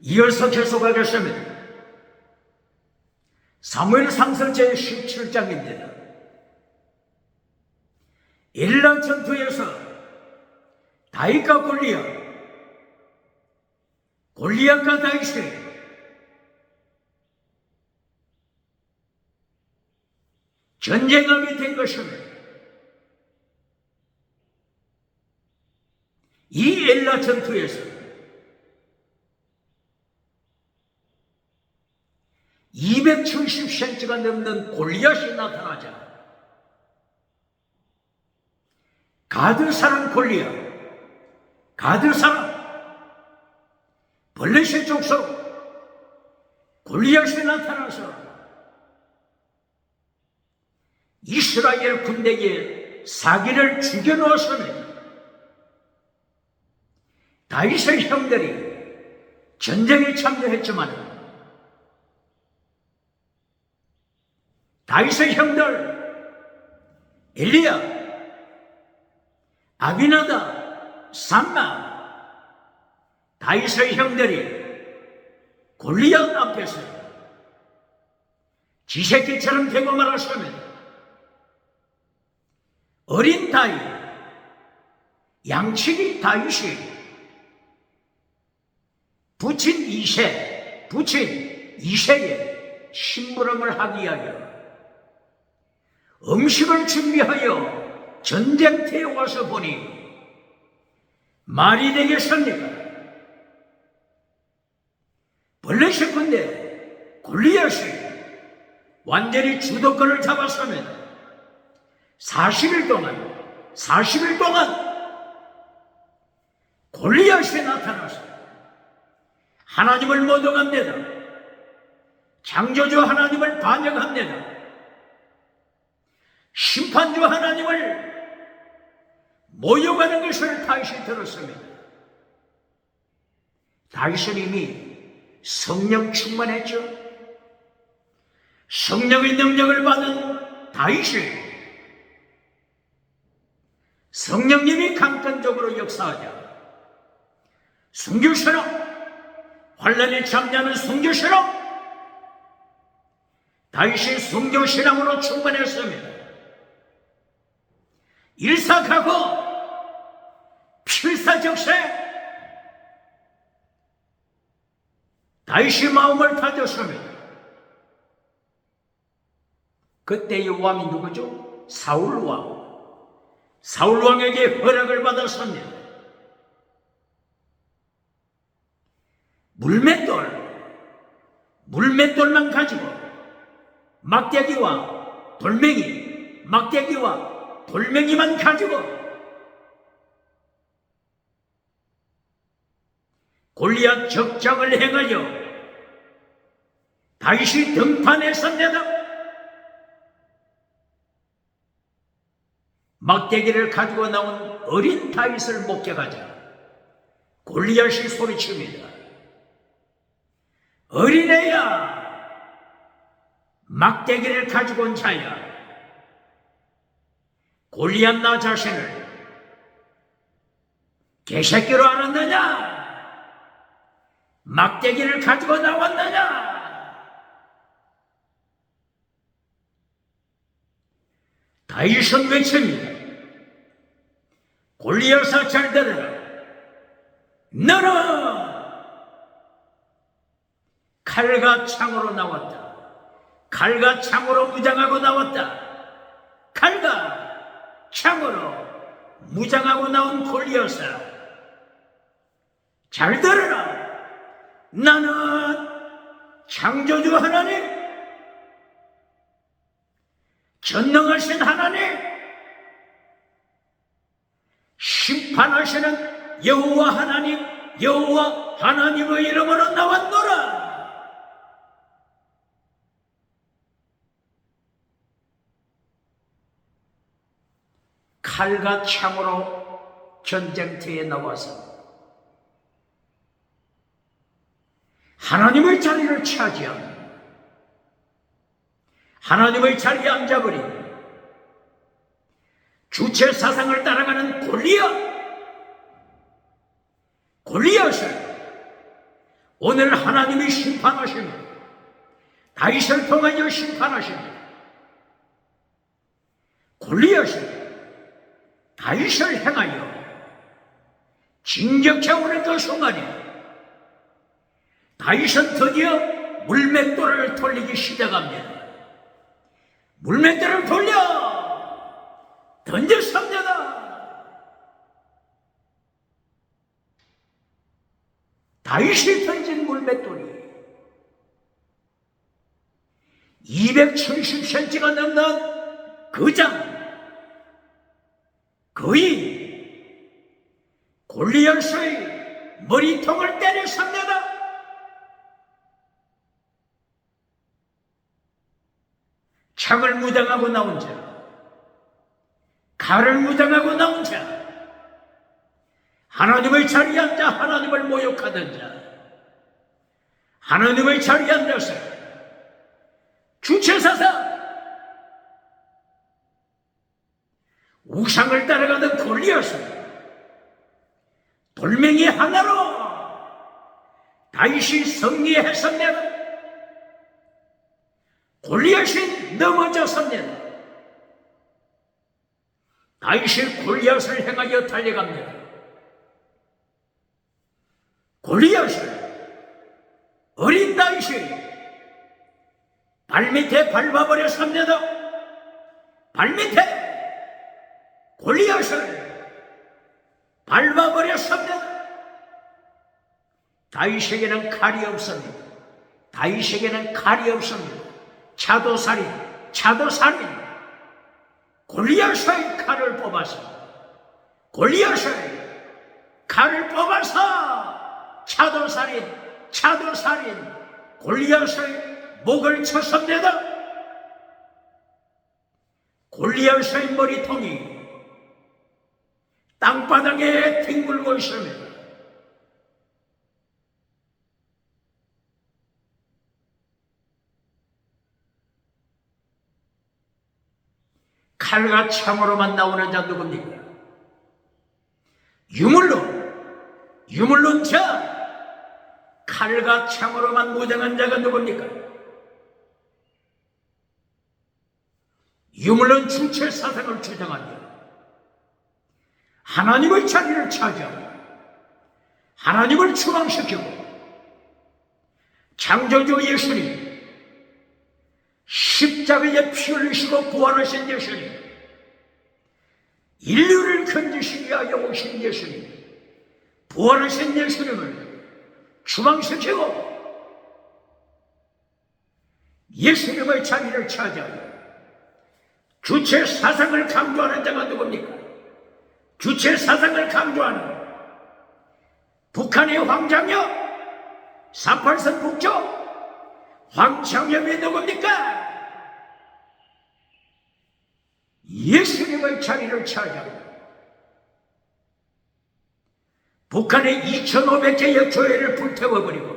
이어서 계속하겠습니다. 사무엘상서 제17장입니다. 엘라 전투에서 다윗과 골리앗과 다윗이 전쟁하게 된 것입니다. 이 엘라 전투에서 270cm가 넘는 골리앗이 나타나자 가드 사람 골리앗, 가드 사람 블레셋 족속 골리앗이 나타나서 이스라엘 군대에 사기를 죽여놓았습니다. 다윗의 형들이 전쟁에 참여했지만 다윗의 형들 엘리야, 아비나다, 삼마, 다윗의 형들이 골리앗 앞에서 쥐새끼처럼 되고 말았습니다. 어린 다윗, 양치기 다윗이 부친 이새의 심부름을 하기 위하여 음식을 준비하여 전쟁터에 와서 보니 말이 되겠습니까? 블레셋 군대 골리앗이 완전히 주도권을 잡았으면 40일 동안 골리앗이 나타나서 하나님을 모독합니다. 창조주 하나님을 반역합니다. 심판주 하나님을 모욕하는 것을 다윗이 들었습니다. 다윗은 이미 성령 충만했죠. 성령의 능력을 받은 다윗이 성령님이 강권적으로 역사하자 순교처럼 환란에 참여하는 순교처럼 다윗이 순교신앙으로 충만했습니다. 일사하고 필사적세 다윗이 마음을 가졌습니다. 그때의 왕이 누구죠? 사울왕. 사울왕에게 허락을 받았습니다. 물맷돌만 가지고 막대기와 돌멩이만 가지고 골리앗 적장을 행하여 다윗이 등판했습니다. 막대기를 가지고 나온 어린 다윗을 목격하자 골리앗이 소리칩니다. 어린애야, 막대기를 가지고 온 자야, 골리앗 나 자신을 개새끼로 알았느냐? 막대기를 가지고 나왔느냐? 다윗은 외칩니다. 골리앗아, 잘 들어라. 너는 칼과 창으로 나왔다. 칼과 창으로 무장하고 나왔다. 칼과 창으로 무장하고 나온 골리앗아, 잘 들어라. 나는 창조주 하나님, 전능하신 하나님, 심판하시는 여호와 하나님, 여호와 하나님의 이름으로 나왔노라. 칼과 창으로 전쟁터에 나와서 하나님의 자리를 차지한, 하나님의 자리에 앉아버린 주체 사상을 따라가는 골리앗을 오늘 하나님이 심판하십니다. 다윗을 통하여 심판하십니다. 골리앗이 다윗을 향하여 진격해 오는 그 순간에 다윗은 드디어 물맷돌을 돌리기 시작합니다. 물맷돌을 돌려 던졌습니다. 다윗이 던진 물맷돌이 270cm가 넘는 그 거의 골리앗의 머리통을 때렸습니다. 창을 무장하고 나온 자, 칼을 무장하고 나온 자, 하나님의 자리에 앉아 하나님을 모욕하던 자, 하나님의 자리에 앉아서 주체사상 우상을 따라가던 골리앗을 돌멩이 하나로 다윗이 승리했습니다. 골리앗이 넘어졌습니다. 다윗이 골리앗을 향하여 달려갑니다. 골리앗을 어린 다윗이 발밑에 밟아버렸습니다. 발밑에 골리앗을 밟아버렸습니다. 다윗에게는 칼이 없습니다. 다윗에게는 칼이 없습니다. 차도살인 골리앗의 칼을 뽑아서 차도살인 골리앗의 목을 쳤습니다. 골리앗의 머리통이 땅바닥에 뒹굴고 있습니다. 칼과 창으로만 나오는 자 누굽니까? 유물론 자, 칼과 창으로만 무장한 자가 누굽니까? 유물론 주체 사상을 주장하며 하나님의 자리를 차지하며 하나님을 추방시키고 창조주 예수님, 십자가에 피 흘리시고 부활하신 예수님, 인류를 건지시기 위하여 오신 예수님, 부활하신 예수님을 추방시키고 예수님의 자리를 차지하여 주체 사상을 강조하는 자가 누굽니까? 주체 사상을 강조하는 북한의 황장엽, 38선 북쪽 황장엽이 누굽니까? 예수님의 자리를 차지하고 북한의 2500개의 교회를 불태워버리고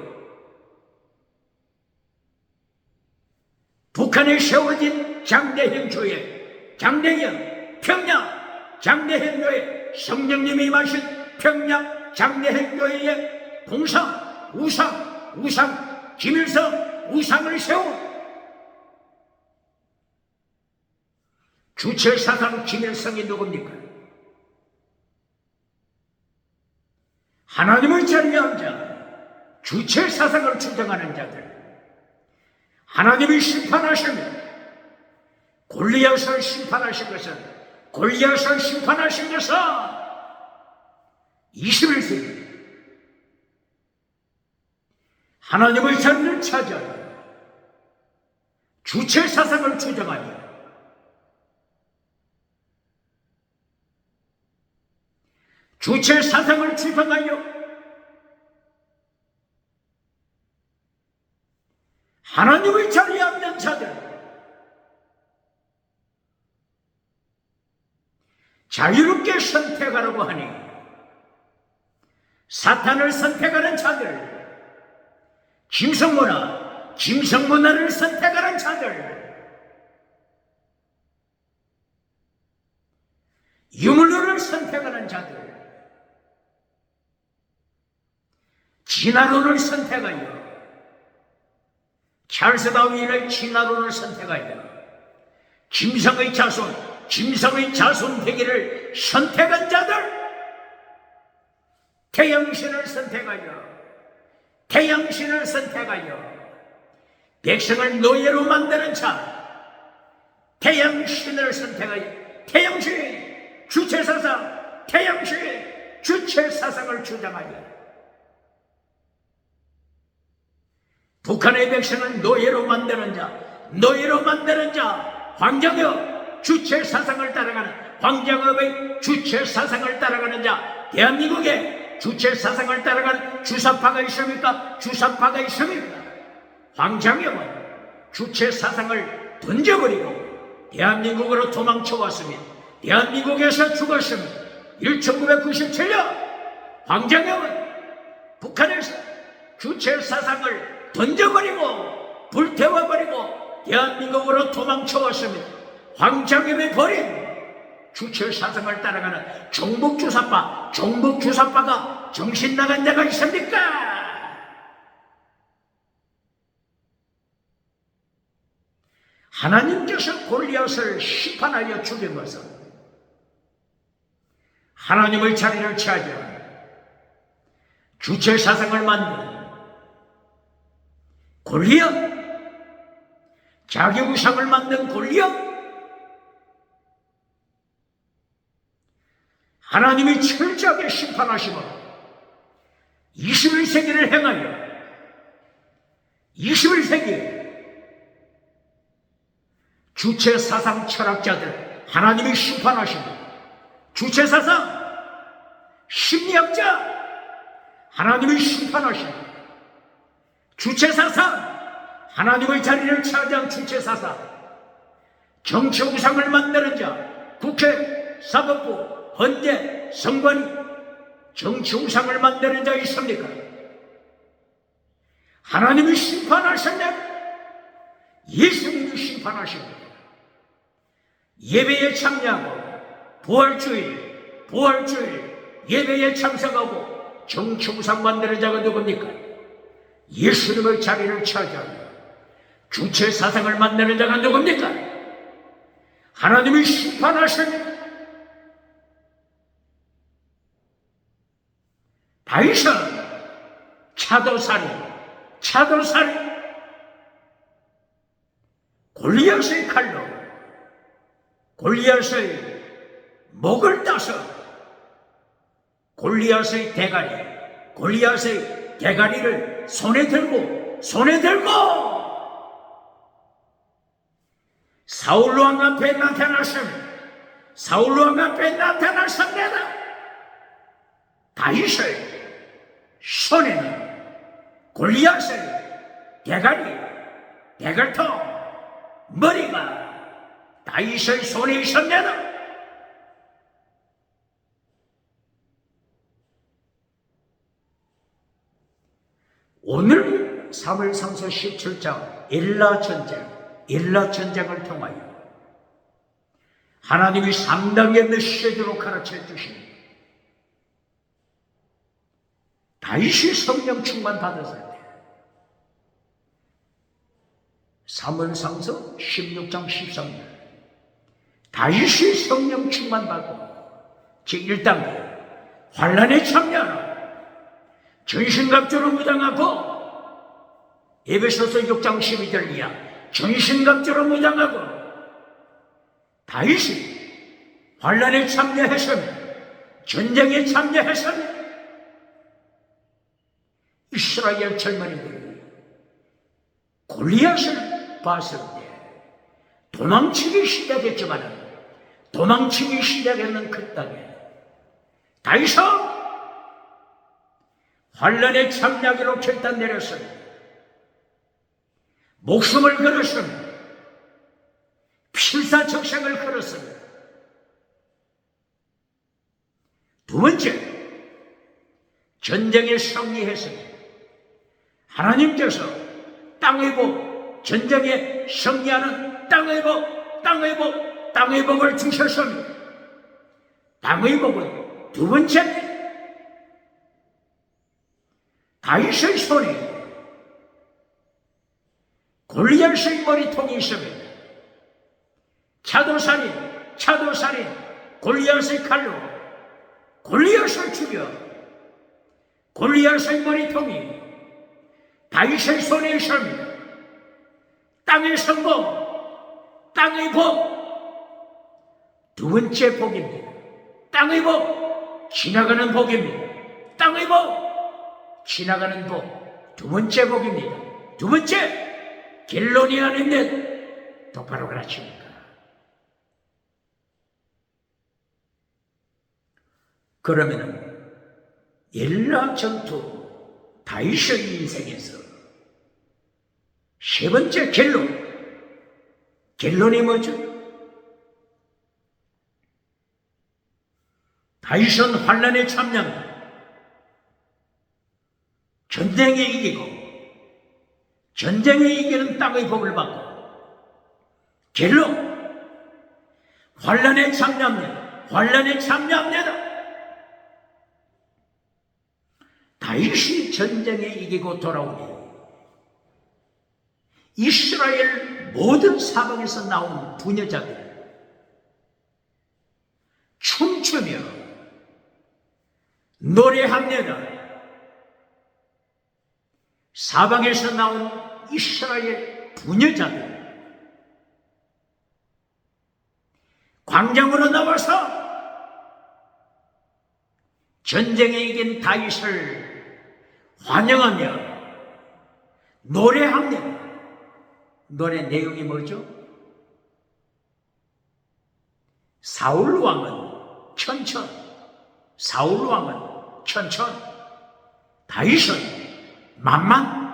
북한에 세워진 장대현 교회, 장대현, 평양 장대현 교회, 성령님이 임하신 평양 장대현 교회에 공상, 우상, 김일성 우상을 세운 주체사상 김일성이 누굽니까? 하나님의 자리에 앉아 주체사상을 주장하는 자들, 하나님이 심판하시면 골리앗을 심판하신 것은 21세기 하나님의 자리를 차지하여 주체사상을 주장하며 주체사상을 주장하여 하나님의 자리에 앉는 자들, 자유롭게 선택하라고 하니 사탄을 선택하는 자들, 김성문화를 선택하는 자들, 유물론을 선택하는 자들, 진화론을 선택하여 찰스 다윈의 진화론을 선택하여 짐승의 자손 되기를 선택한 자들, 태양신을 선택하여 백성을 노예로 만드는 자, 태양신을 선택하여 태양신 주체사상, 태양신 주체사상을 주장하여 북한의 백성을 노예로 만드는 자, 황정엽 주체사상을 따라가는, 황정엽의 주체사상을 따라가는 자, 대한민국의 주체사상을 따라가는 주사파가 있습니까? 황정엽은 주체사상을 던져버리고 대한민국으로 도망쳐왔습니다. 대한민국에서 죽었습니다. 1997년 황정엽은 북한에서 주체사상을 던져버리고 불태워버리고 대한민국으로 도망쳐왔습니다. 황정엽이 버린 주체사상을 따라가는 종북주사파가 정신나간 데가 있습니까? 하나님께서 골리앗을 심판하여 죽인 것은 하나님의 자리를 차지한 주체사상을 만든 골리앗, 자기 우상을 만든 골리앗, 하나님이 철저하게 심판하시고 21세기를 행하여 21세기 주체사상 철학자들 하나님이 심판하시고, 주체사상 심리학자 하나님이 심판하시고, 주체사상 하나님의 자리를 차지한 주체사상, 정치우상을 만드는 자, 국회, 사법부, 헌재, 선관위, 정치우상을 만드는 자 있습니까? 하나님이 심판하셨냐? 예수님이 심판하십니다. 예배에 참여하고 부활주일 예배에 참석하고 정치우상 만드는 자가 누굽니까? 예수님의 자리를 차지하며 주체사상을 만드는 자가 누굽니까? 하나님이 심판하십니다. 다윗은 차도살인 골리앗의 칼로 골리앗의 목을 따서 골리앗의 대가리를 손에 들고 사울 왕 앞에 나타났습니다. 다윗의 손에는 골리앗의 대갈통, 머리가 다윗의 손에 있습니다. 오늘 사무엘상서 17장 엘라 전쟁을 통하여 하나님이 3단계 메시지로 가르쳐 주십니다. 다윗이 성령 충만 받았을 때 사무엘상서 16장 13절 다윗이 성령 충만 받고 제1단계 환난에 참여하라 전신갑주로 무장하고 에베소서 6장 12절 이하 전신갑주로 무장하고 다윗이 환난에 참여했습니다. 전쟁에 참여했습니다. 이스라엘 젊은이들이 골리앗을 봤을 때 도망치기 시작했는 그 땅에 다윗은 환난에 참여하기로 결단 내렸습니다. 목숨을 걸었습니다. 필사적생을 걸었습니다. 두 번째, 전쟁에 승리했습니다. 하나님께서 땅의 복, 전쟁에 승리하는 땅의 복을 주셨습니다. 땅의 복은 두 번째, 다윗의 손에 골리앗의 머리통이 있습니다. 차도살인 골리앗의 칼로 골리앗을 죽여 골리앗의 머리통이 다윗의 손에 있습니다. 땅의 성공, 땅의 복. 두 번째 복입니다. 땅의 복, 지나가는 복입니다. 땅의 복, 지나가는 복. 두 번째 복입니다. 두 번째, 결론이 아닌데 똑바로 그렇습니까? 그러면은 엘라 전투 다윗의 인생에서 세 번째 결론이 뭐죠? 다윗은 환난에 참여합니다. 전쟁에 이기고 전쟁에 이기는 땅의 복을 받고 결론 환난에 참여합니다. 다윗이 전쟁에 이기고 돌아오니 이스라엘 모든 사방에서 나온 부녀자들 춤추며 노래합니다. 사방에서 나온 이스라엘 부녀자들 광장으로 나와서 전쟁에 이긴 다윗을 환영하며 노래합니다. 노래 내용이 뭐죠? 사울 왕은 천천, 다윗은 만만,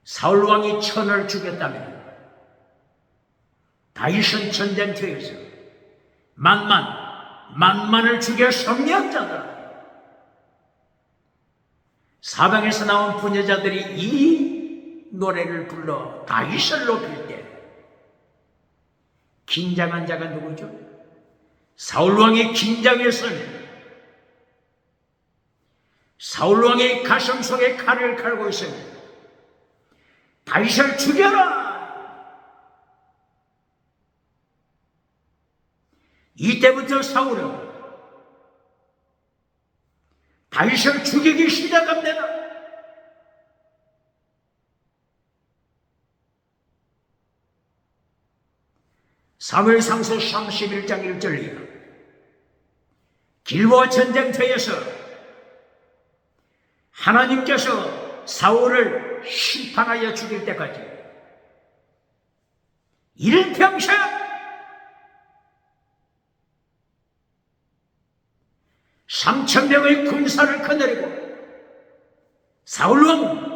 사울 왕이 천을 죽였다면 다윗은 전쟁터에서 만만을 죽여 승리한 자들. 사방에서 나온 부녀자들이 이 노래를 불러 다윗을 높일 때 긴장한 자가 누구죠? 사울왕이 긴장했습니다. 사울왕의 가슴 속에 칼을 갈고 있습니다. 다윗을 죽여라! 이때부터 사울은 다윗을 죽이기 시작합니다. 사무엘상서 31장 1절이요. 길보아 전쟁터에서 하나님께서 사울을 심판하여 죽일 때까지 일평생 삼천명의 군사를 거느리고 사울왕은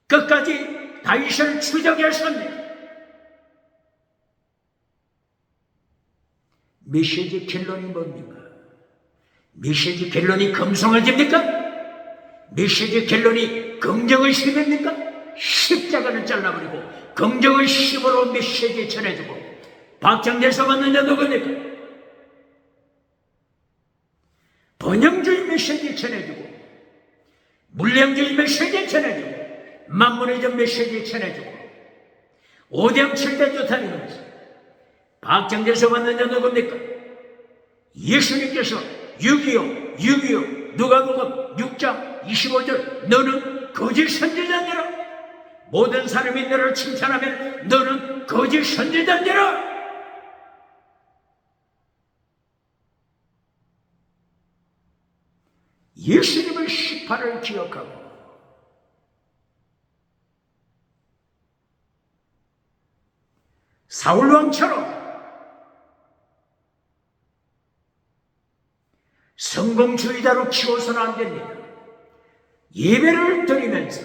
끝까지 다윗을 추적했습니다. 메시지 결론이 뭡니까? 메시지 결론이 금송아지입니까? 메시지 결론이 긍정의 힘입니까? 십자가는 잘라버리고 긍정의 힘으로 메시지 전해주고 박장대소 받는 자 누굽니까? 번영주의 메시지 전해주고 물량주의 메시지 전해주고 만문의적 메시지 전해주고 오병칠대 조탄이면서 박장대소 받는 자 누굽니까? 예수님께서 6.25 누가복음 6장 25절 너는 거짓 선지자니라. 모든 사람이 너를 칭찬하면 너는 거짓 선지자니라. 예수님의 시파를 기억하고 사울왕처럼 성공주의자로 키워서는 안 됩니다. 예배를 드리면서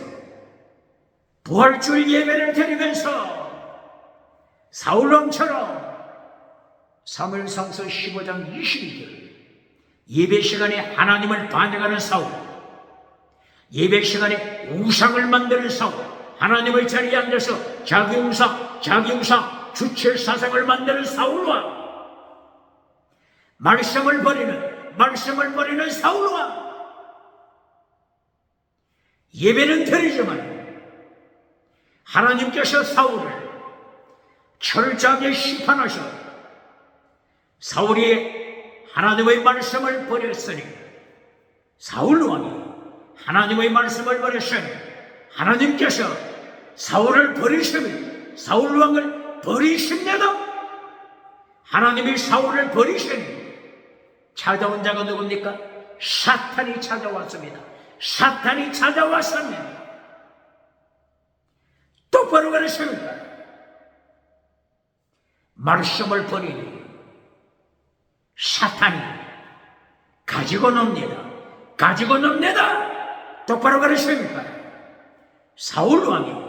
부활주일 예배를 드리면서 사울왕처럼 사무엘상서 15장 22절 예배 시간에 하나님을 반역하는 사울, 예배 시간에 우상을 만드는 사울, 하나님의 자리에 앉아서 자기 우상 주체 사상을 만드는 사울왕, 말씀을 버리는 사울왕, 예배는 드리지만 하나님께서 사울을 철저하게 심판하셔 사울이 하나님의 말씀을 버렸으니, 사울왕이 하나님의 말씀을 버렸으니 하나님께서 사울을 버리시면 사울왕을 버리십니다. 하나님이 사울을 버리시니 찾아온 자가 누굽니까? 사탄이 찾아왔습니다. 사탄이 찾아왔습니다. 똑바로 가르칩니다. 말씀을 버리니 사탄이 가지고 놉니다. 똑바로 가르칩니까? 사울왕이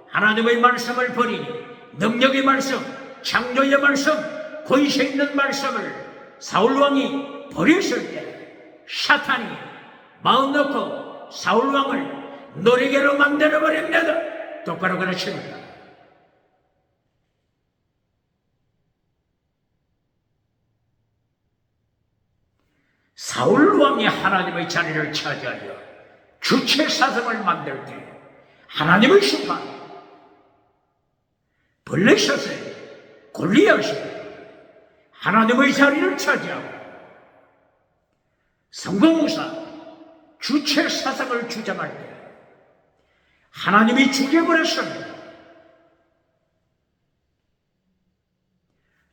하나님의 말씀을 버리니, 능력의 말씀, 창조의 말씀, 권세 있는 말씀을 사울왕이 버렸을 때 사탄이 마음 놓고 사울왕을 노리개로 만들어버립니다. 똑바로 가르칩니다. 사울왕이 하나님의 자리를 차지하여 주체 사상을 만들 때 하나님의 심판, 블레셋의 골리앗이 하나님의 자리를 차지하고 성공무사 주체 사상을 주장할 때 하나님이 죽여버렸습니다.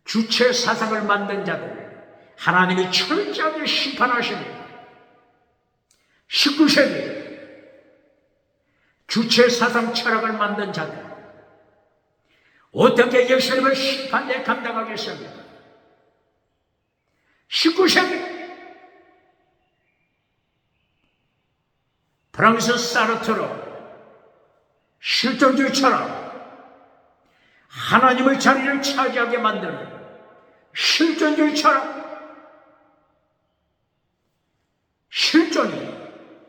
주체 사상을 만든 자들 하나님이 철저하게 심판하십니다. 19세기 주체 사상 철학을 만든 자들 어떻게 예수님을 심판에 감당하겠습니까? 19세기 프랑스 사르트르 실존주의 철학, 하나님의 자리를 차지하게 만드는 실존주의 철학, 실존이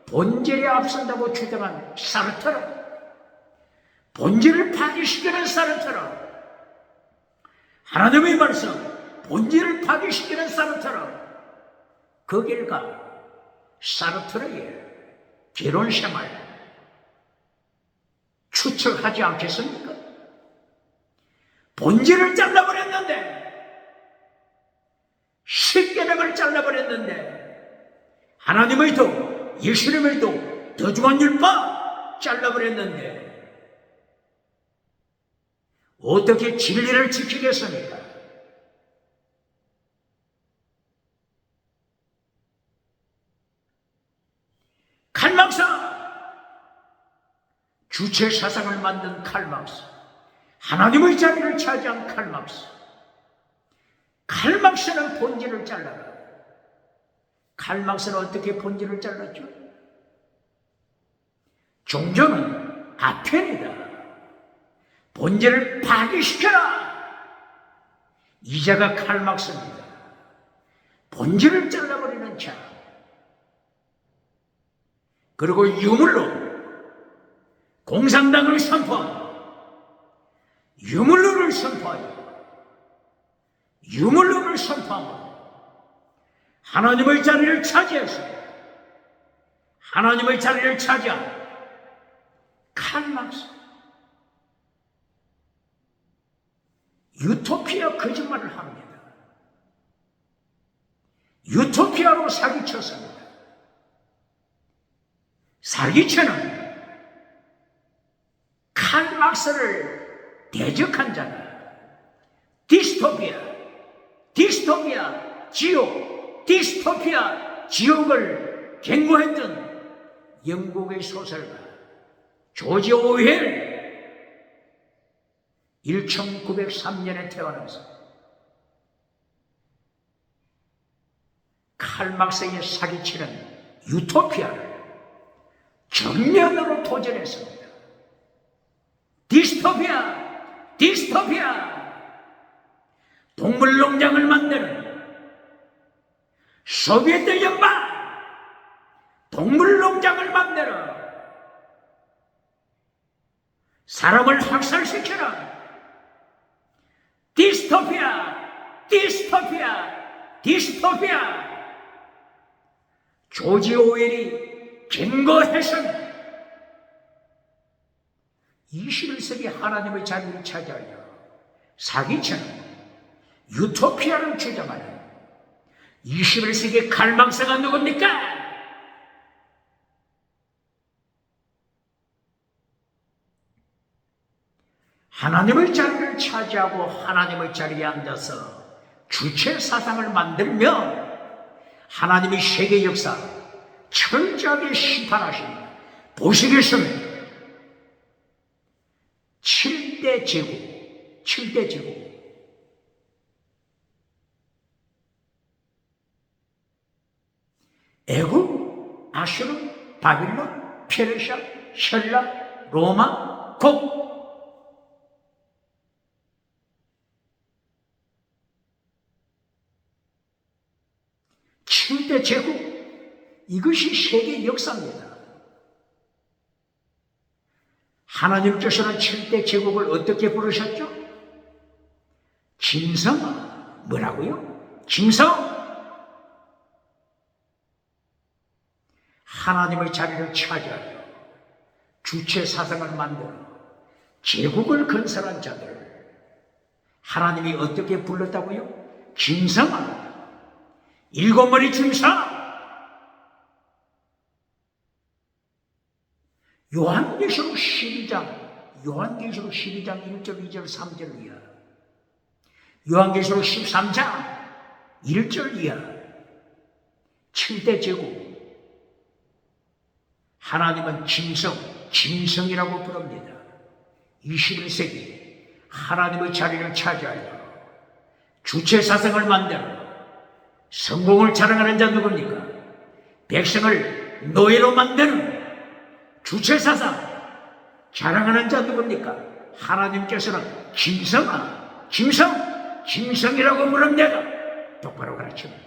본질에 앞선다고 주장한 사르트르, 본질을 파괴시키는 사르트르, 하나님의 말씀, 본질을 파괴시키는 사르트르, 그 길과 사르트르의 개론생활 추측하지 않겠습니까? 본질을 잘라버렸는데, 십계명을 잘라버렸는데, 하나님의 도, 예수님의 도, 더중한 율법 잘라버렸는데 어떻게 진리를 지키겠습니까? 칼막스, 주체 사상을 만든 칼막스, 하나님의 자리를 차지한 칼막스. 칼막스는 본질을 잘라라. 칼막스는 어떻게 본질을 잘랐죠? 종교는 아편이다. 본질을 파괴시켜라. 이자가 칼막스입니다. 본질을 잘라버리는 자. 그리고 유물로 공산당을 선포하고 유물론을 선포하고 유물론을 선포하고 하나님의 자리를 차지해서 하나님의 자리를 차지한 칼막스. 유토피아 거짓말을 합니다. 유토피아로 사기쳤습니다. 사기치는 칼막스를 대적한 자다. 디스토피아, 지옥, 디스토피아, 지옥을 경고했던 영국의 소설가 조지 오웰, 1903년에 태어나서 칼막스에 사기치는 유토피아를 정면으로 도전했습니다. 디스토피아, 동물농장을 만드는 소비에트 연방, 동물농장을 만들어 사람을 학살시키는 디스토피아, 디스토피아, 디스토피아. 조지 오웰이 경고했습니다. 21세기 하나님의 자리를 차지하여 사기처럼 유토피아를 주장하는 21세기 갈망사가 누굽니까? 하나님의 자리를 차지하고 하나님의 자리에 앉아서 주체 사상을 만들면 하나님이 세계 역사 철저하게 심판하십니다. 보시겠습니다. 7대 제국, 7대 제국. 애굽, 아수르, 바빌론, 페르시아, 헬라, 로마, 곡. 7대 제국, 이것이 세계 역사입니다. 하나님께서는 7대 제국을 어떻게 부르셨죠? 짐승, 뭐라고요? 짐승! 하나님의 자리를 차지하여 주체 사상을 만들어 제국을 건설한 자들, 하나님이 어떻게 불렀다고요? 짐승아, 일곱 머리 짐승! 요한계시록 12장 1절, 2절, 3절 이하, 요한계시록 13장 1절 이하, 7대 제국, 하나님은 짐승이라고 부릅니다. 21세기 하나님의 자리를 차지하여 주체 사상을 만들어 성공을 자랑하는 자 누굽니까? 백성을 노예로 만드는 주체 사상 자랑하는 자 누굽니까? 하나님께서는 짐승이라고 부릅니다. 똑바로 가르칩니까?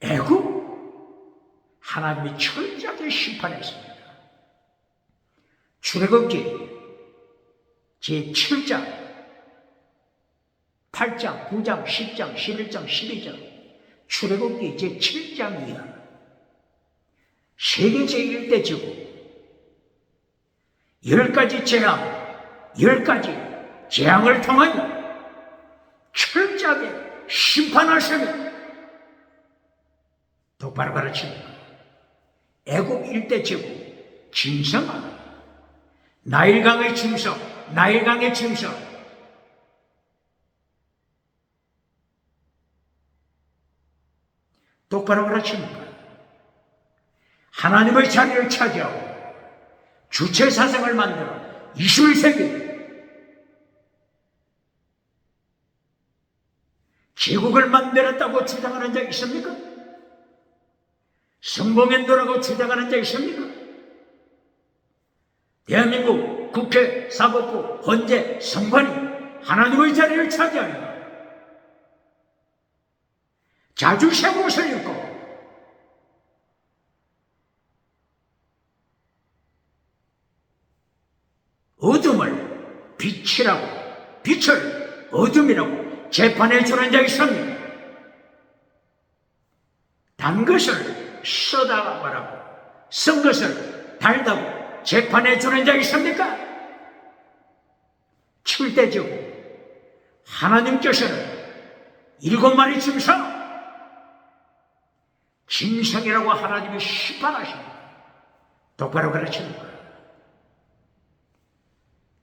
애굽 하나님이 철저하게 심판했습니다. 출애굽기 제7장 8장, 9장, 10장, 11장, 12장, 출애굽기 제7장 이하, 세계 제1대 제국, 10가지 재앙, 10가지 재앙을 통하여 철저하게 심판하시는, 똑바로 가르칩니다. 애굽 1대 제국, 짐승아, 나일강의 짐승, 똑바로 가르칩니다. 하나님의 자리를 차지하고 주체 사상을 만들어 21세기 제국을 만들었다고 주장하는 자 있습니까? 성공했노라고 주장하는 자 있습니까? 대한민국 국회, 사법부, 헌재, 선관위 하나님의 자리를 차지하여 자주새 옷을 입고 어둠을 빛이라고, 빛을 어둠이라고 재판해 주는 자 있습니까? 단 것을 쓰다가 말하고 쓴 것을 달다고 재판해 주는 자 있습니까? 7대 제국, 하나님께서는 7마리 짐승이라고 하나님이 심판하십니다. 똑바로 가르칩니다.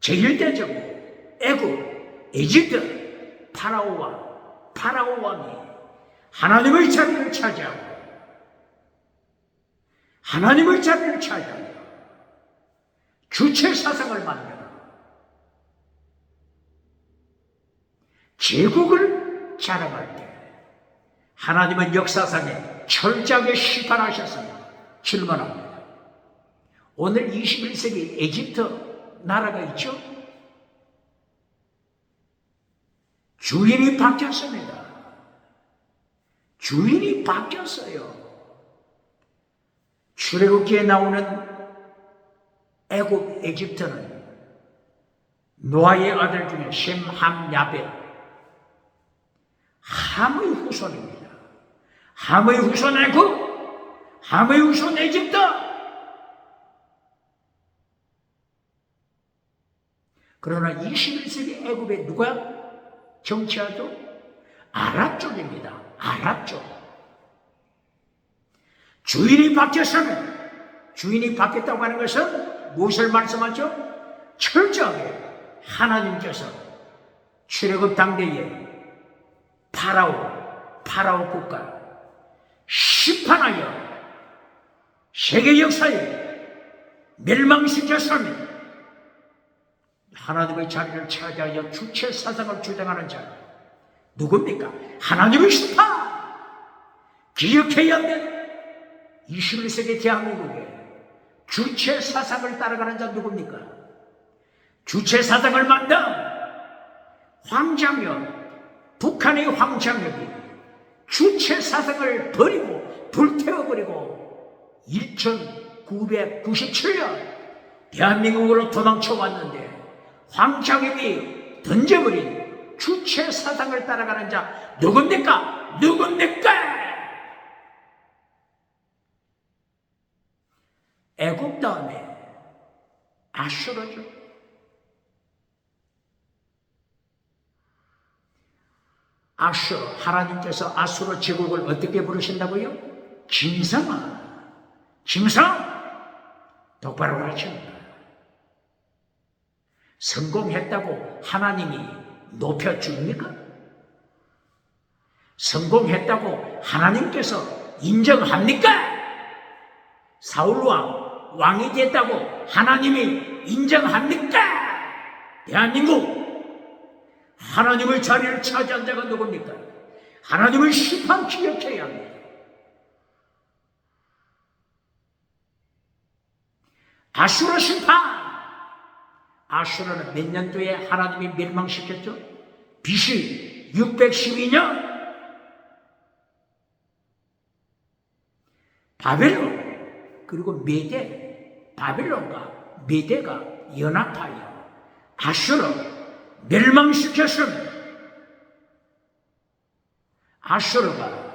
제1대 제국, 애굽, 이집트, 파라오 왕이 하나님의 자리를 차지하고 하나님의 자리를 차지하여 주체 사상을 만들어 제국을 자랑할 때 하나님은 역사상에 철저하게 심판하셨습니다. 질문합니다. 오늘 21세기 이집트 나라가 있죠? 주인이 바뀌었습니다. 주인이 바뀌었어요. 출애굽기에 나오는 애굽, 이집트는 노아의 아들 중에 셈, 함, 야벳, 함의 후손입니다. 함의 후손 애굽, 함의 후손 에집트. 그러나 21세기 애굽에 누가 정치하죠? 아랍 쪽입니다. 아랍 쪽. 주인이 바뀌었으면, 주인이 바뀌었다고 하는 것은 무엇을 말씀하죠? 철저하게 하나님께서 출애굽 당대에 파라오 국가 심판하여 세계 역사에 멸망시켰으면 하나님의 자리를 차지하여 주체 사상을 주장하는 자 누굽니까? 하나님의 심판. 기억해야 하는 21세기 대한민국에 주체 사상을 따라가는 자 누굽니까? 주체 사상을 만든 황장엽, 북한의 황장엽이 주체 사상을 버리고 불태워버리고 1997년 대한민국으로 도망쳐 왔는데 황장엽이 던져버린 주체 사상을 따라가는 자 누굽니까? 누굽니까? 애굽 다음에 아수르죠. 아수르, 하나님께서 아수르 제국을 어떻게 부르신다고요? 짐승아, 짐승! 똑바로 가르칩니다. 성공했다고 하나님이 높여줍니까? 성공했다고 하나님께서 인정합니까? 사울왕이 됐다고 하나님이 인정합니까? 대한민국 하나님의 자리를 차지한 자가 누굽니까? 하나님의 심판 기억해야 합니다. 아수르 심판. 아수르는 몇 년도에 하나님이 멸망시켰죠? BC 612년 바벨론 그리고 메대, 바벨론과 메대가 연합하여 아수르 멸망시켰습니다. 아수르가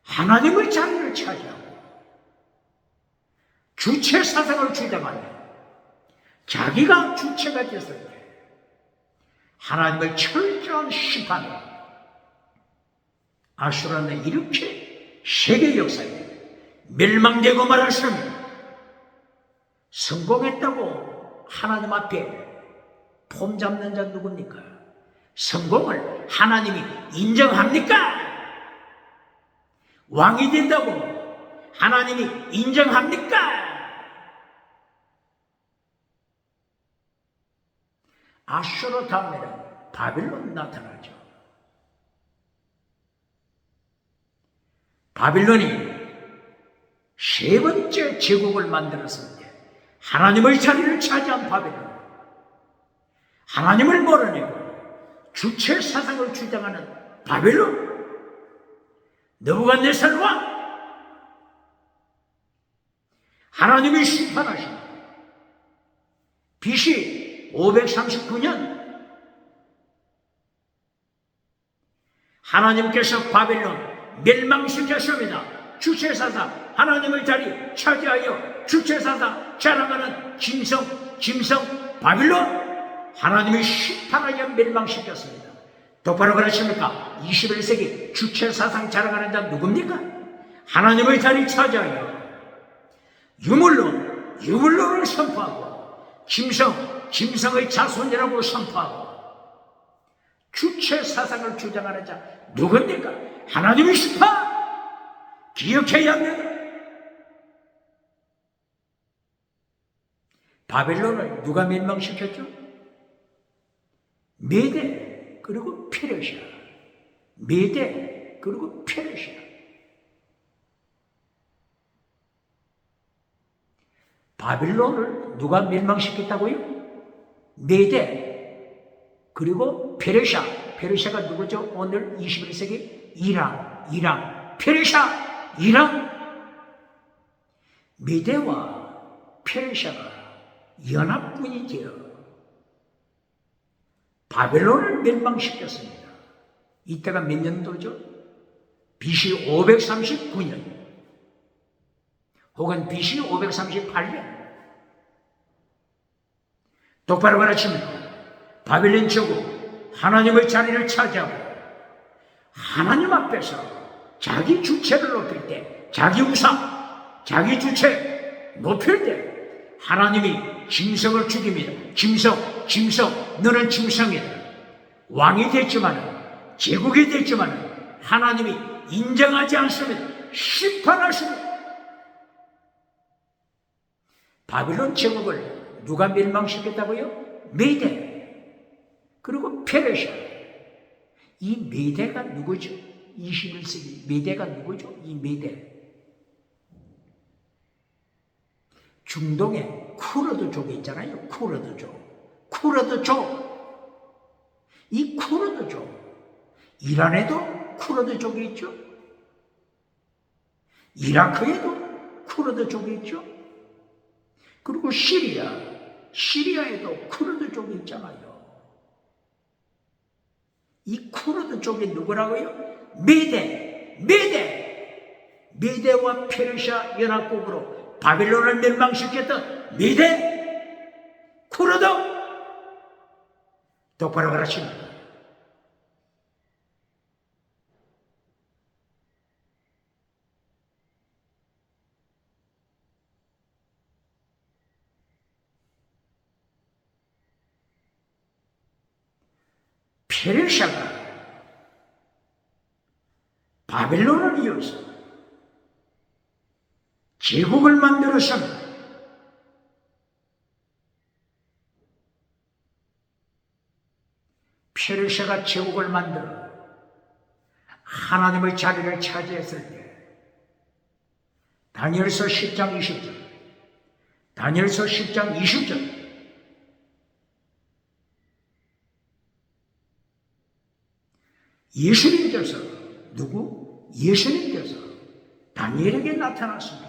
하나님의 자리를 차지하고 주체 사상을 주장하며 자기가 주체가 됐을 때 하나님의 철저한 심판을 아수르는 이렇게 세계 역사에 멸망되고 말았습니다. 성공했다고 하나님 앞에 폼 잡는 자 누굽니까? 성공을 하나님이 인정합니까? 왕이 된다고 하나님이 인정합니까? 아수르 다음에는 바빌론 나타나죠. 바빌론이 세 번째 제국을 만들었을 때 하나님의 자리를 차지한 바빌론, 하나님을 몰아내고 주체 사상을 주장하는 바빌론, 느부갓네살 왕, 하나님이 심판하신 BC 539년 하나님께서 바빌론 멸망시켰습니다. 주체사상 하나님의 자리 차지하여 주체사상 자랑하는 짐승 바빌론 하나님의 심판하여 멸망시켰습니다. 똑바로 그러십니까? 21세기 주체사상 자랑하는 자 누굽니까? 하나님의 자리 차지하여 유물론을 선포하고 짐승의 자손이라고 선포하고 주체 사상을 주장하는 자 누굽니까? 하나님의 심판 기억해야 합니다. 바벨론을 누가 멸망시켰죠? 메대 그리고 페르시아, 메대 그리고 페르시아. 바빌론을 누가 멸망시켰다고요? 메대 그리고 페르시아가 누구죠? 오늘 21세기 이란, 페르시아, 이란. 메대와 페르시아가 연합군이 되어 바벨론을 멸망시켰습니다. 이때가 몇 년도죠? BC 539년 혹은 BC 538년. 똑바로 가르칩니다. 바벨론 제국 하나님의 자리를 차지하고 하나님 앞에서 자기 주체를 높일 때, 자기 우상, 자기 주체 높일 때 하나님이 짐승을 죽입니다. 짐승, 너는 짐승이다. 왕이 됐지만, 제국이 됐지만 하나님이 인정하지 않습니다. 심판하십니다. 바빌론 제국을 누가 멸망시켰다고요? 메대, 그리고 페르시아. 이 메대가 누구죠? 21세기 메대가 누구죠? 이 메대, 중동에 쿠르드족이 있잖아요. 쿠르드족. 이 쿠르드족, 이란에도 쿠르드족이 있죠. 이라크에도 쿠르드족이 있죠. 그리고 시리아에도 쿠르드족이 있잖아요. 이 쿠르드족이 누구라고요? 메대와 페르시아 연합국으로 바빌론을 멸망시켰던 메대, 쿠르드. 똑바로 가르칩니다. 페르시아가 바벨론을 이어서 제국을 만들었습니다. 페르시아가 제국을 만들어 하나님의 자리를 차지했을 때, 다니엘서 10장 20절, 예수님께서 예수님께서 다니엘에게 나타났습니다.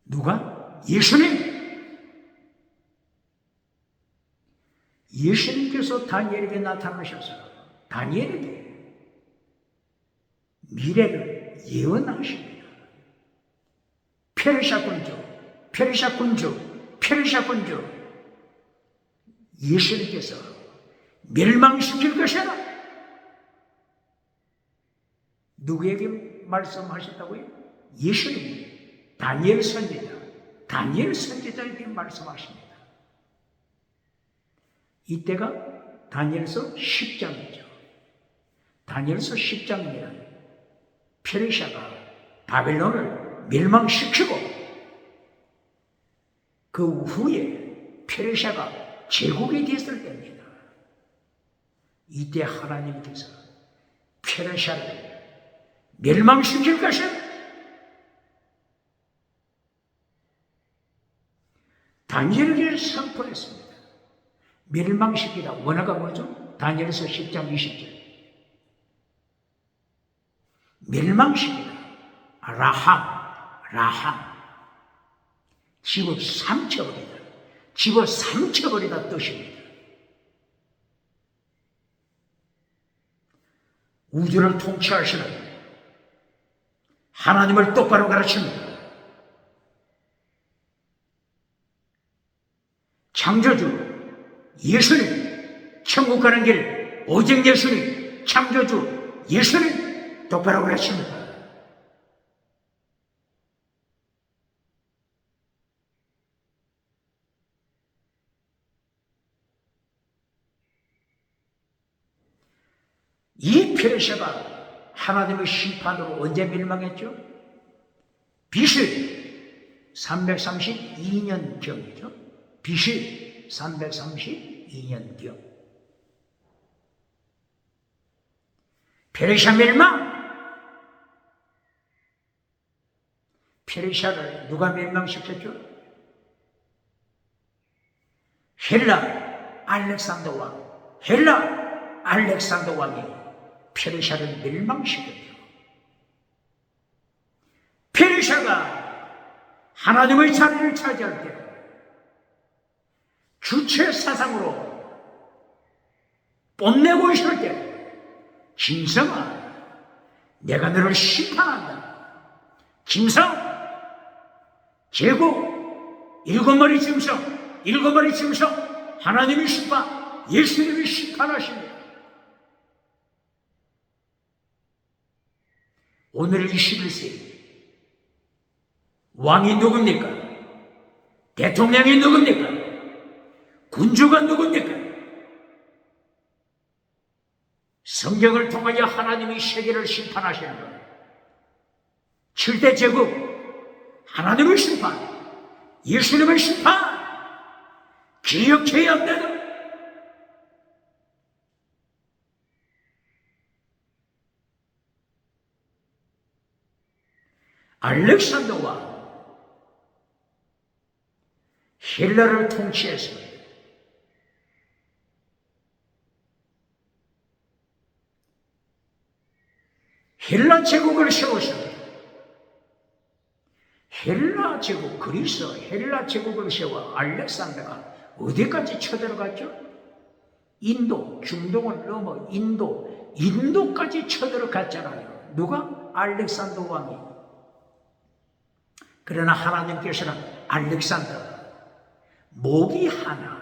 누가? 예수님께서 다니엘에게 나타나셔서 다니엘에게 미래를 예언하십니다. 페르시아 군주 예수님께서 멸망시킬 것이라. 누구에게 말씀하셨다고요? 예수님이 다니엘 선지자에게 말씀하십니다. 이때가 다니엘서 10장이죠. 다니엘서 10장이면 페르시아가 바벨론을 멸망시키고 그 후에 페르시아가 제국이 됐을 때입니다. 이때 하나님께서 페르시아를 멸망시킬 것을 다니엘에게 선포했습니다. 멸망시키다. 원어가 뭐죠? 다니엘서 10장 20절. 멸망시키다. 라함. 집어 삼켜버리다 뜻입니다. 우주를 통치하시는 하나님을 똑바로 가르칩니다. 창조주 예수님, 천국 가는 길 오직 예수님, 창조주 예수님 똑바로 가르칩니다. 이 페르시아가 하나님의 심판으로 언제 멸망했죠? BC 332년경이죠. BC 332년경. 페르시아 멸망. 페르시아를 누가 멸망시켰죠? 헬라 알렉산더 왕이 페르시아를 멸망시켰죠. 페르시아가 하나님의 자리를 차지할 때 주체 사상으로 뽐내고 있을 때 김성아, 내가 너를 심판한다. 김성, 제국, 일곱머리 짐승, 일곱머리 짐승, 하나님이 심판, 예수님이 심판하십니다. 오늘 21세기 왕이 누굽니까? 대통령이 누굽니까? 군주가 누굽니까? 성경을 통하여 하나님이 세계를 심판하시는 거예요. 7대 제국, 하나님의 심판, 예수님의 심판, 기억해야 한다는. 알렉산더 왕, 헬라를 통치했습니다. 헬라 제국을 세웠습니다. 헬라 제국, 그리스 헬라 제국을 세워 알렉산더가 어디까지 쳐들어갔죠? 인도, 중동을 넘어 인도까지 쳐들어갔잖아요. 누가? 알렉산더 왕이. 그러나 하나님께서는 알렉산더 모기 하나로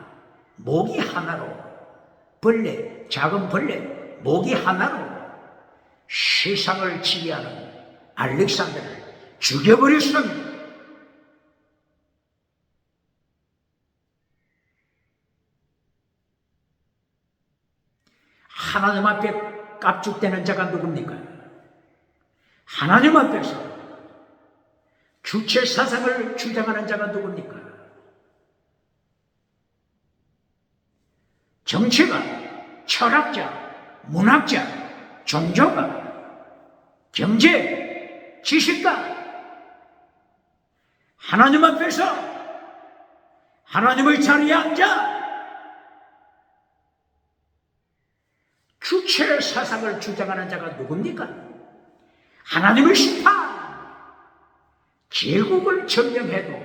벌레, 작은 벌레, 모기 하나로 세상을 지배하는 알렉산더를 죽여버렸습니다. 하나님 앞에 깝죽대는 자가 누굽니까? 하나님 앞에서 주체 사상을 주장하는 자가 누굽니까? 정치가, 철학자, 문학자, 종교가, 경제, 지식가, 하나님 앞에서 하나님의 자리에 앉아 주체 사상을 주장하는 자가 누굽니까? 하나님의 심판, 제국을 점령해도,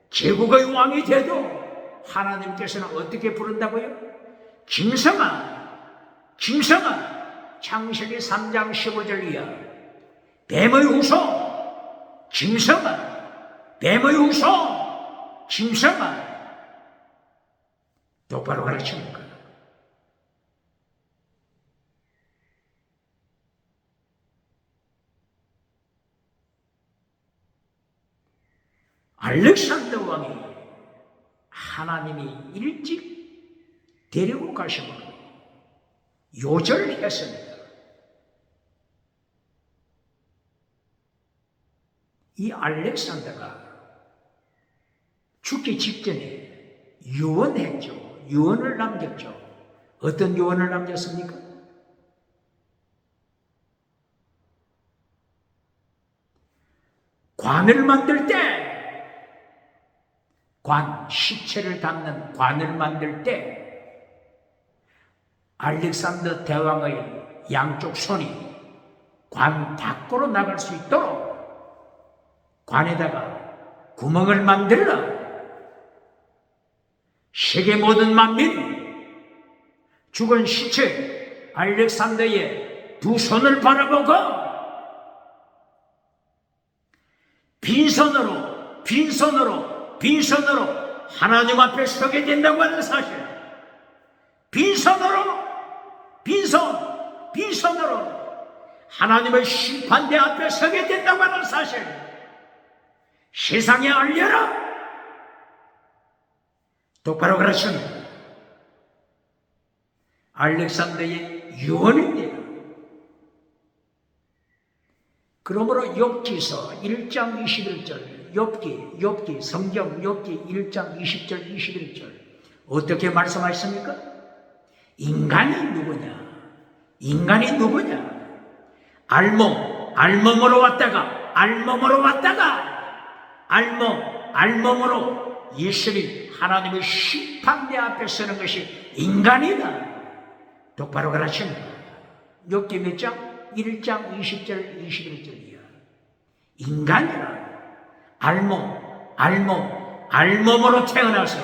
제국의 왕이 돼도 하나님께서는 어떻게 부른다고요? 김성아, 창세기 3장 15절 이하, 뱀의 후손, 김성아, 뱀의 후손, 김성아, 똑바로 가르칩니까? 알렉산더 왕이 하나님이 일찍 데리고 가심으로 요절했습니다. 이 알렉산더가 죽기 직전에 유언했죠. 유언을 남겼죠. 어떤 유언을 남겼습니까? 관을 만들 때, 시체를 담는 관을 만들 때 알렉산더 대왕의 양쪽 손이 관 밖으로 나갈 수 있도록 관에다가 구멍을 만들라. 세계 모든 만민, 죽은 시체 알렉산더의 두 손을 바라보고 빈손으로 하나님 앞에 서게 된다고 하는 사실, 빈손으로 하나님의 심판대 앞에 서게 된다고 하는 사실, 세상에 알려라. 똑바로 가르칩니다. 알렉산더의 유언입니다. 그러므로 욥기서 1장 21절, 욥기 성경 욥기 1장 20절 21절 어떻게 말씀하셨습니까? 인간이 누구냐? 알몸으로 왔다가 알몸으로 예수님 하나님의 심판대 앞에 서는 것이 인간이다. 똑바로 가르칩니다. 욥기 몇 장? 1장 20절 21절이야. 인간이라 알몸으로 태어나서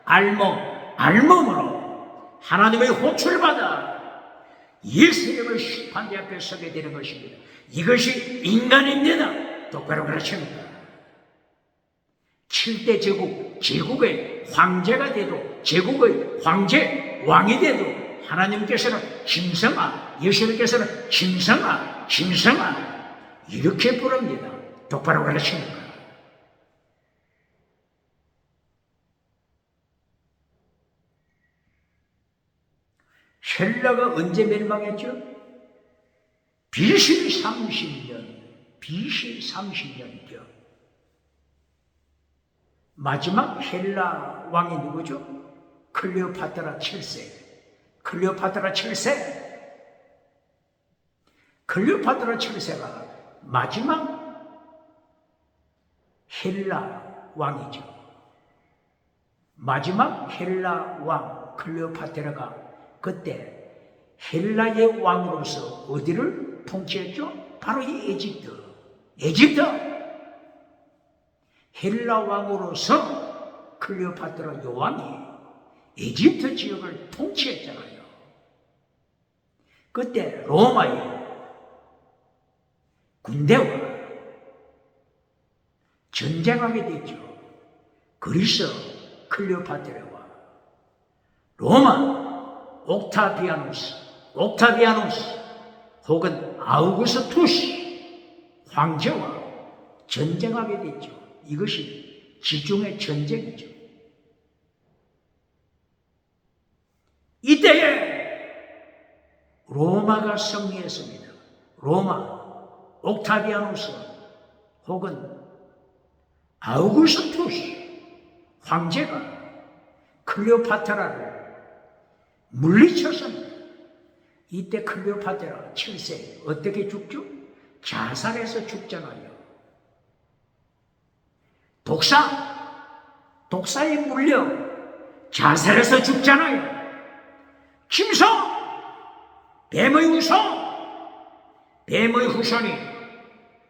알몸으로 하나님의 호출받아 예수님을 심판대 앞에 서게 되는 것입니다. 이것이 인간입니다. 똑바로 가르칩니다. 7대 제국의 황제가 돼도, 제국의 황제, 왕이 돼도 하나님께서는 짐승아, 예수님께서는 짐승아 이렇게 부릅니다. 똑바로 가르칩니다. 헬라가 언제 멸망했죠? BC 30년이죠. 마지막 헬라 왕이 누구죠? 클레오파트라 7세. 클레오파트라 7세가 마지막 헬라 왕이죠. 마지막 헬라 왕 클레오파트라가 그때 헬라의 왕으로서 어디를 통치했죠? 바로 이 에집트. 헬라 왕으로서 클레오파트라 여왕이 에집트 지역을 통치했잖아요. 그때 로마의 군대와 전쟁하게 됐죠. 그리스 클레오파트라와 로마 옥타비아누스 혹은 아우구스투스 황제와 전쟁하게 됐죠. 이것이 지중해 전쟁이죠. 이때에 로마가 승리했습니다. 로마 옥타비아누스 혹은 아우구스투스 황제가 클레오파트라를 물리쳤습니다. 이때 클레오파트라 7세 어떻게 죽죠? 자살해서 죽잖아요. 독사에 물려 자살해서 죽잖아요. 짐승, 뱀의 후손이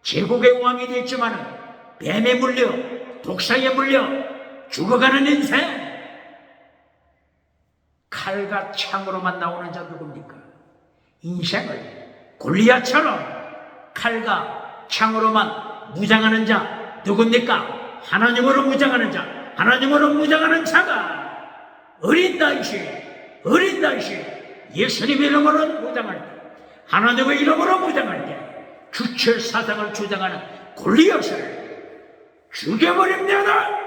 제국의 왕이 됐지만 뱀에 물려 독사에 물려 죽어가는 인생. 칼과 창으로만 나오는 자 누굽니까? 인생을 골리앗처럼 칼과 창으로만 무장하는 자 누굽니까? 하나님으로 무장하는 자가 어린 다윗이 예수님의 이름으로 무장할 때, 하나님의 이름으로 무장할 때 주체 사상을 주장하는 골리앗을 죽여버립니다.